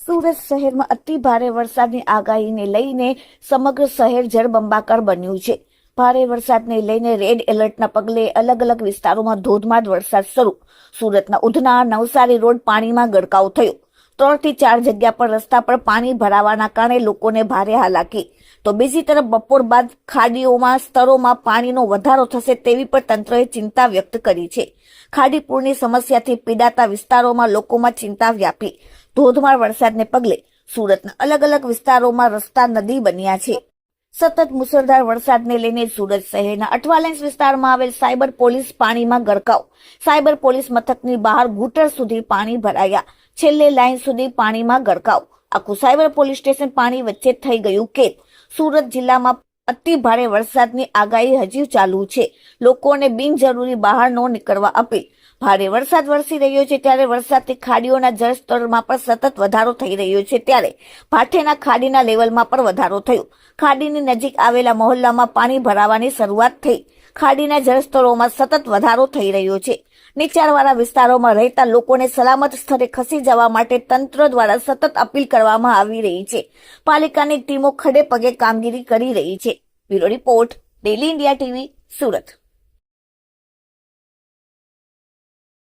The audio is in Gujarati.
સુરત શહેરમાં અતિ ભારે વરસાદની આગાહીને લઈને સમગ્ર શહેર જળબંબાકાર બન્યું છે. ભારે વરસાદને લઈને રેડ એલર્ટના પગલે અલગ અલગ વિસ્તારોમાં ધોધમાર વરસાદ શરૂ. સુરતના ઉધના નવસારી રોડ પાણીમાં ગરકાવ થયો. 3 થી 4 જગ્યા પર રસ્તા પર પાણી ભરાવાના કારણે લોકોને ભારે હાલાકી. તો બીજી તરફ બપોર બાદ ખાડીઓમાં સ્તરોમાં પાણીનો વધારો થશે તેવી પણ તંત્રએ ચિંતા વ્યક્ત કરી છે. ખાડીપુરની સમસ્યાથી પીડાતા વિસ્તારોમાં લોકોમાં ચિંતા વ્યાપી. ધોધમાર વરસાદને પગલે સુરતના અલગ અલગ વિસ્તારોમાં રસ્તા નદી બન્યા છે. સતત મુસળધાર વરસાદને લઈને સુરત શહેરના અઠવાલેન્સ વિસ્તારમાં આવેલ સાયબર પોલીસ પાણીમાં ગરકાવ. સાયબર પોલીસ મથકની બહાર ઘૂંટણ સુધી પાણી ભરાયા. છેલ્લે લાઈન સુધી પાણીમાં ગરકાવ. આખું સાયબર પોલીસ સ્ટેશન પાણી વચ્ચે થઈ ગયું કેદ. સુરત જિલ્લામાં અતિ ભારે વરસાદની આગાહી હજી ચાલુ છે. લોકોને બિનજરૂરી બહાર ન નીકળવા અપીલ. ભારે વરસાદ વરસી રહ્યો છે ત્યારે વરસાદથી ખાડીઓના જળસ્તરમાં પણ સતત વધારો થઈ રહ્યો છે ત્યારે ભાઠેના ખાડીના લેવલમાં પણ વધારો થયો. ખાડીની નજીક આવેલા મહોલ્લામાં પાણી ભરાવાની શરૂઆત થઈ. ખાડીના જળસ્તરોમાં સતત વધારો થઈ રહ્યો છે. નીચાણવાળા વિસ્તારોમાં રહેતા લોકોને સલામત સ્થળે ખસી જવા માટે તંત્ર દ્વારા સતત અપીલ કરવામાં આવી રહી છે. પાલિકાની ટીમો ખડે પગે કામગીરી કરી રહી છે. Bureau report, daily India TV, Surat.